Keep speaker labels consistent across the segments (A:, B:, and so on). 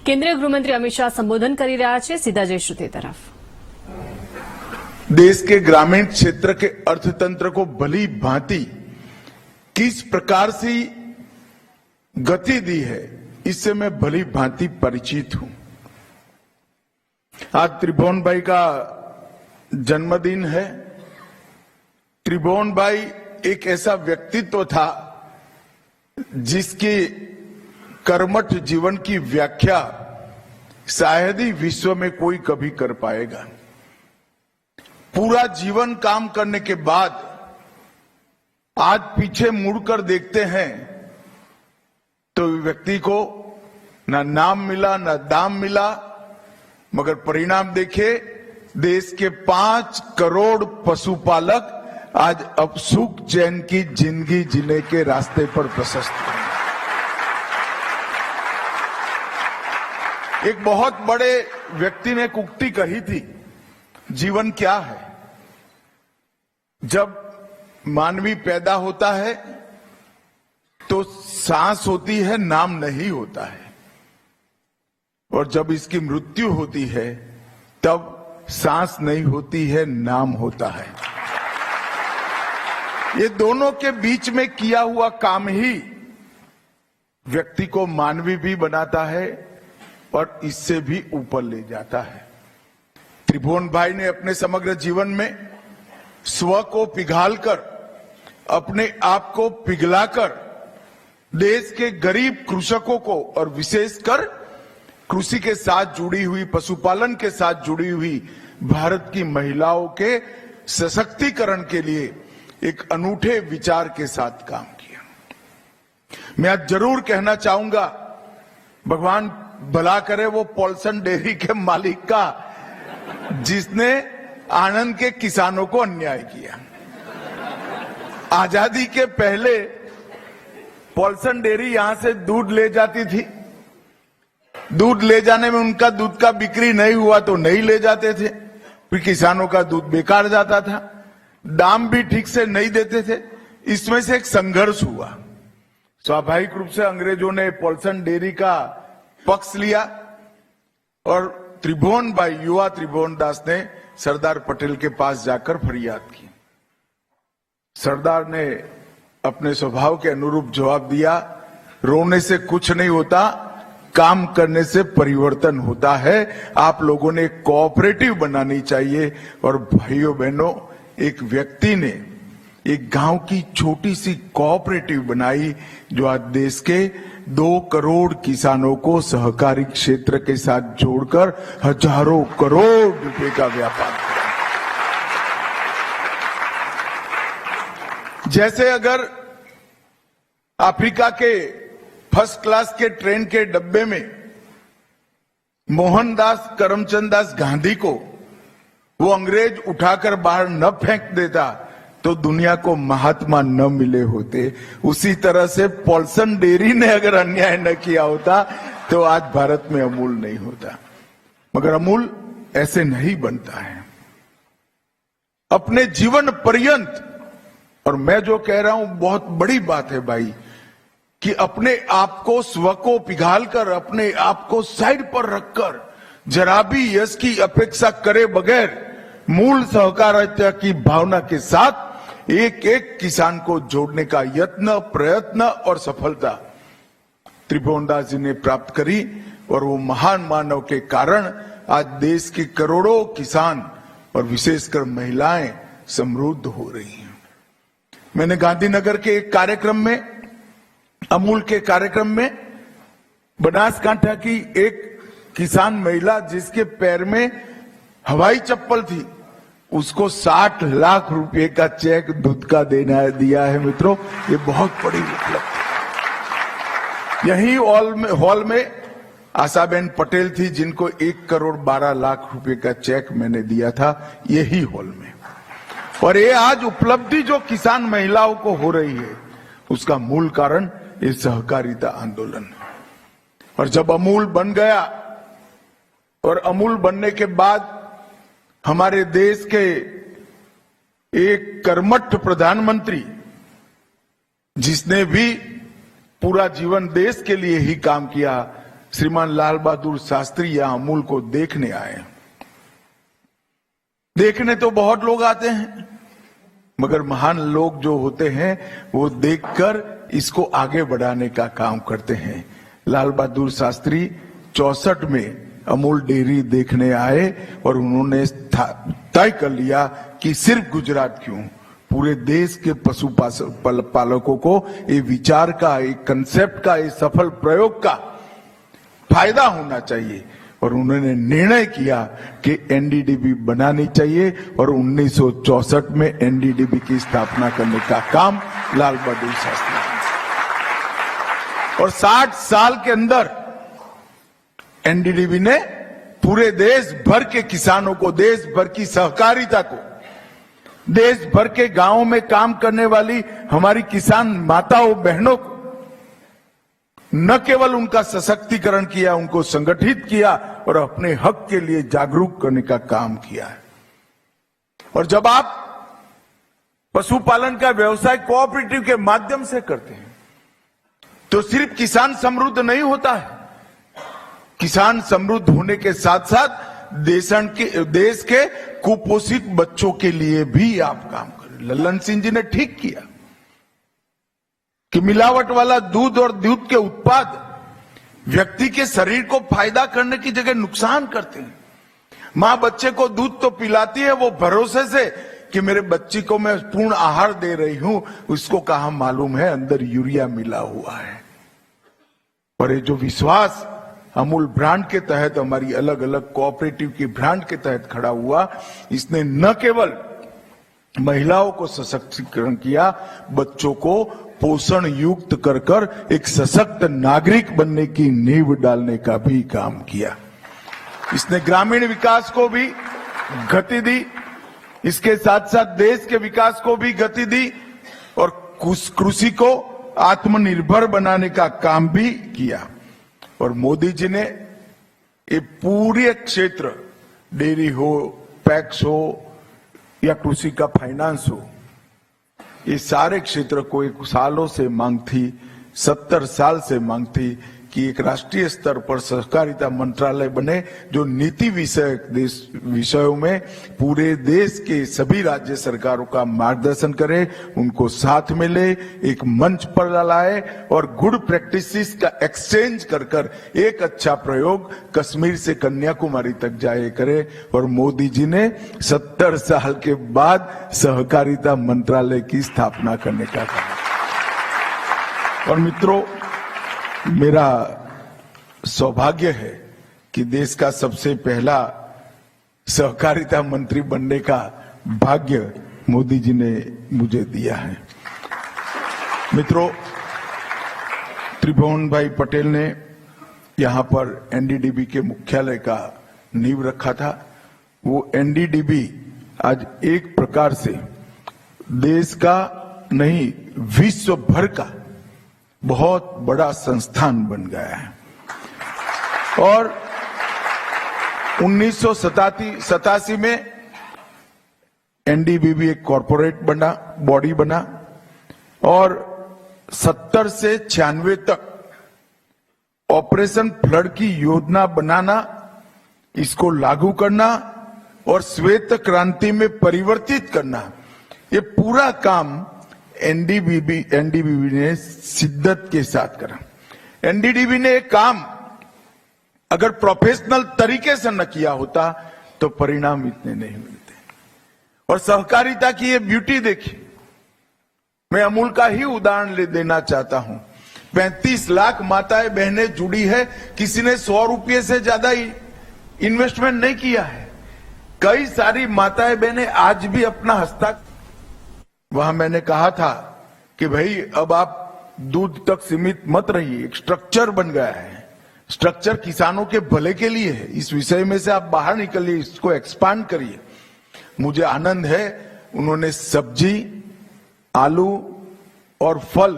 A: કેન્દ્રીય ગૃહમંત્રી અમિત શાહ સંબોધન કરી રહ્યા છે। સીધા જઈશું તે તરફ।
B: देश के ग्रामीण क्षेत्र के अर्थतंत्र को भली भांति किस प्रकार से गति दी है, इससे मैं भली भांति परिचित हूं। आज त्रिभुवन भाई का जन्मदिन है। त्रिभुवन भाई एक ऐसा व्यक्तित्व था जिसकी कर्मठ जीवन की व्याख्या शायद ही विश्व में कोई कभी कर पाएगा। पूरा जीवन काम करने के बाद आज पीछे मुड़कर देखते हैं तो व्यक्ति को ना नाम मिला ना दाम मिला, मगर परिणाम देखिए, देश के 5 करोड़ पशुपालक आज अब सुख चैन की जिंदगी जीने के रास्ते पर प्रशस्त हैं। एक बहुत बड़े व्यक्ति ने एक उक्ति कही थी, जीवन क्या है? जब मानवी पैदा होता है तो सांस होती है, नाम नहीं होता है, और जब इसकी मृत्यु होती है तब सांस नहीं होती है, नाम होता है। ये दोनों के बीच में किया हुआ काम ही व्यक्ति को मानवी भी बनाता है और इससे भी ऊपर ले जाता है। त्रिभुवन भाई ने अपने समग्र जीवन में स्व को पिघालकर, अपने आप को पिघलाकर देश के गरीब कृषकों को और विशेषकर कृषि के साथ जुड़ी हुई, पशुपालन के साथ जुड़ी हुई भारत की महिलाओं के सशक्तिकरण के लिए एक अनूठे विचार के साथ काम किया। मैं आज जरूर कहना चाहूंगा, भगवान भला करे वो पॉल्सन डेयरी के मालिक का, जिसने आनंद के किसानों को अन्याय किया। आजादी के पहले पॉल्सन डेयरी यहां से दूध ले जाती थी। दूध ले जाने में उनका दूध का बिक्री नहीं हुआ तो नहीं ले जाते थे, फिर किसानों का दूध बेकार जाता था, दाम भी ठीक से नहीं देते थे। इसमें से एक संघर्ष हुआ। स्वाभाविक रूप से अंग्रेजों ने पॉल्सन डेयरी का पक्ष लिया और त्रिभुवन भाई, युवा त्रिभुवन दास ने सरदार पटेल के पास जाकर फरियाद की। सरदार ने अपने स्वभाव के अनुरूप जवाब दिया, रोने से कुछ नहीं होता, काम करने से परिवर्तन होता है। आप लोगों ने कोऑपरेटिव बनानी चाहिए। और भाइयों बहनों, एक व्यक्ति ने एक गांव की छोटी सी कोऑपरेटिव बनाई जो आज देश के 2 करोड़ किसानों को सहकारी क्षेत्र के साथ जोड़कर हजारों करोड़ रुपए का व्यापार किया। जैसे अगर अफ्रीका के फर्स्ट क्लास के ट्रेन के डब्बे में मोहनदास करमचंद दास गांधी को वो अंग्रेज उठाकर बाहर न फेंक देता तो दुनिया को महात्मा न मिले होते। उसी तरह से पॉल्सन डेयरी ने अगर अन्याय न किया होता तो आज भारत में अमूल नहीं होता। मगर अमूल ऐसे नहीं बनता है। अपने जीवन पर्यंत, और मैं जो कह रहा हूं बहुत बड़ी बात है भाई, कि अपने आप को, स्व को पिघालकर, अपने आप को साइड पर रखकर, जरा भी यश की अपेक्षा करे बगैर मूल सहकारिता की भावना के साथ एक एक किसान को जोड़ने का यत्न, प्रयत्न और सफलता त्रिभुवन दास जी ने प्राप्त करी। और वो महान मानव के कारण आज देश के करोड़ों किसान और विशेषकर महिलाएं समृद्ध हो रही हैं। मैंने गांधीनगर के एक कार्यक्रम में, अमूल के कार्यक्रम में, बनासकांठा की एक किसान महिला जिसके पैर में हवाई चप्पल थी, उसको 60 लाख रुपए का चेक दूध का दिया है। मित्रों, ये बहुत बड़ी उपलब्धि। यही हॉल में आशाबेन पटेल थी जिनको 1 करोड़ 12 लाख रुपए का चेक मैंने दिया था, यही हॉल में। और ये आज उपलब्धि जो किसान महिलाओं को हो रही है, उसका मूल कारण ये सहकारिता आंदोलन है। और जब अमूल बन गया, और अमूल बनने के बाद हमारे देश के एक कर्मठ प्रधानमंत्री, जिसने भी पूरा जीवन देश के लिए ही काम किया, श्रीमान लाल बहादुर शास्त्री या अमूल को देखने आए। देखने तो बहुत लोग आते हैं, मगर महान लोग जो होते हैं वो देखकर इसको आगे बढ़ाने का काम करते हैं। लाल बहादुर शास्त्री 64 में अमूल डेयरी देखने आए और उन्होंने तय कर लिया कि सिर्फ गुजरात क्यों, पूरे देश के पशु पालकों को ये विचार का, एक कंसेप्ट का, ये सफल प्रयोग का फायदा होना चाहिए। और उन्होंने निर्णय किया कि एनडीडीबी बनानी चाहिए और 1964 में एनडीडीबी की स्थापना करने का काम लाल बहादुर शास्त्री ने। और 60 साल के अंदर एनडीडीबी ने पूरे देश भर के किसानों को, देश भर की सहकारिता को, देश भर के गांवों में काम करने वाली हमारी किसान माताओं बहनों को न केवल उनका सशक्तिकरण किया, उनको संगठित किया और अपने हक के लिए जागरूक करने का काम किया है। और जब आप पशुपालन का व्यवसाय कोऑपरेटिव के माध्यम से करते हैं तो सिर्फ किसान समृद्ध नहीं होता है, किसान समृद्ध होने के साथ साथ देश के कुपोषित बच्चों के लिए भी आप काम करें। लल्लन सिंह जी ने ठीक किया कि मिलावट वाला दूध और दूध के उत्पाद व्यक्ति के शरीर को फायदा करने की जगह नुकसान करते हैं। मां बच्चे को दूध तो पिलाती है वो भरोसे से कि मेरे बच्ची को मैं पूर्ण आहार दे रही हूं, उसको कहां मालूम है अंदर यूरिया मिला हुआ है। और ये जो विश्वास अमूल ब्रांड के तहत, हमारी अलग अलग कोऑपरेटिव की ब्रांड के तहत खड़ा हुआ, इसने न केवल महिलाओं को सशक्तिकरण किया, बच्चों को पोषण युक्त कर एक सशक्त नागरिक बनने की नींव डालने का भी काम किया। इसने ग्रामीण विकास को भी गति दी, इसके साथ साथ देश के विकास को भी गति दी और कृषि को आत्मनिर्भर बनाने का काम भी किया। और मोदी जी ने ये पूरे क्षेत्र, डेयरी हो, पैक्स हो या कृषि का फाइनेंस हो, ये सारे क्षेत्र को एक सालों से मांग थी, 70 साल से मांग थी कि एक राष्ट्रीय स्तर पर सहकारिता मंत्रालय बने जो नीति विषयों में पूरे देश के सभी राज्य सरकारों का मार्गदर्शन करे, उनको साथ में ले, एक मंच पर लाए और गुड प्रैक्टिसेस का एक्सचेंज कर एक अच्छा प्रयोग कश्मीर से कन्याकुमारी तक जाए करे। और मोदी जी ने 70 साल के बाद सहकारिता मंत्रालय की स्थापना करने का कहा। और मित्रों, मेरा सौभाग्य है कि देश का सबसे पहला सहकारिता मंत्री बनने का भाग्य मोदी जी ने मुझे दिया है। मित्रों, त्रिभुवन भाई पटेल ने यहां पर एनडीडीबी के मुख्यालय का नींव रखा था। वो एनडीडीबी आज एक प्रकार से देश का नहीं, विश्व भर का बहुत बड़ा संस्थान बन गया है। और 1987 में एनडीडीबी एक कॉरपोरेट बॉडी बना और 70 से 96 तक ऑपरेशन फ्लड की योजना बनाना, इसको लागू करना और श्वेत क्रांति में परिवर्तित करना, ये पूरा काम एनडीडीबी ने शिद्दत के साथ करा। एनडीडीबी ने एक काम अगर प्रोफेशनल तरीके से न किया होता तो परिणाम इतने नहीं मिलते। और सहकारिता की ये ब्यूटी देखिए, मैं अमूल का ही उदाहरण देना चाहता हूं। 35 लाख माताएं बहनें जुड़ी है, किसी ने 100 रुपये से ज्यादा इन्वेस्टमेंट नहीं किया है। कई सारी माताएं बहनें आज भी अपना हस्ताक्षर, वहां मैंने कहा था कि भाई अब आप दूध तक सीमित मत रहिए, एक स्ट्रक्चर बन गया है, स्ट्रक्चर किसानों के भले के लिए है, इस विषय में से आप बाहर निकलिए, इसको एक्सपांड करिए। मुझे आनंद है उन्होंने सब्जी, आलू और फल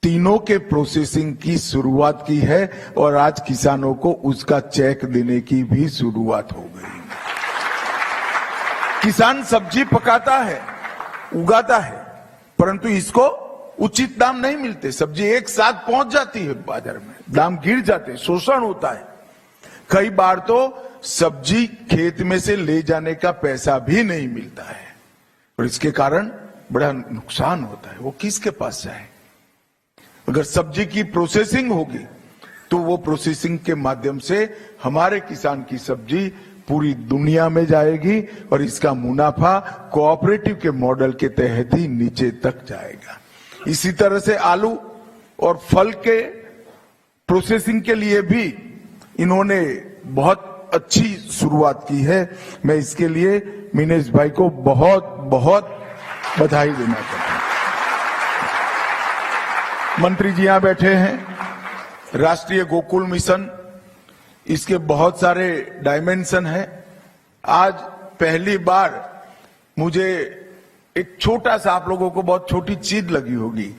B: तीनों के प्रोसेसिंग की शुरुआत की है और आज किसानों को उसका चेक देने की भी शुरुआत हो गई। किसान सब्जी पकाता है, उगाता है, परंतु इसको उचित दाम नहीं मिलते, सब्जी एक साथ पहुंच जाती है बाजार में, दाम गिर जाते, शोषण होता है। कई बार तो सब्जी खेत में से ले जाने का पैसा भी नहीं मिलता है और इसके कारण बड़ा नुकसान होता है। वो किसके पास जाए? अगर सब्जी की प्रोसेसिंग होगी तो वो प्रोसेसिंग के माध्यम से हमारे किसान की सब्जी पूरी दुनिया में जाएगी और इसका मुनाफा कोऑपरेटिव के मॉडल के तहत ही नीचे तक जाएगा। इसी तरह से आलू और फल के प्रोसेसिंग के लिए भी इन्होंने बहुत अच्छी शुरुआत की है। मैं इसके लिए मिनेश भाई को बहुत बहुत बधाई देना चाहता हूं। मंत्री जी यहां बैठे हैं। राष्ट्रीय गोकुल मिशन, इसके बहुत सारे डायमेंशन हैं। आज पहली बार मुझे एक छोटा सा, आप लोगों को बहुत छोटी चीज लगी होगी,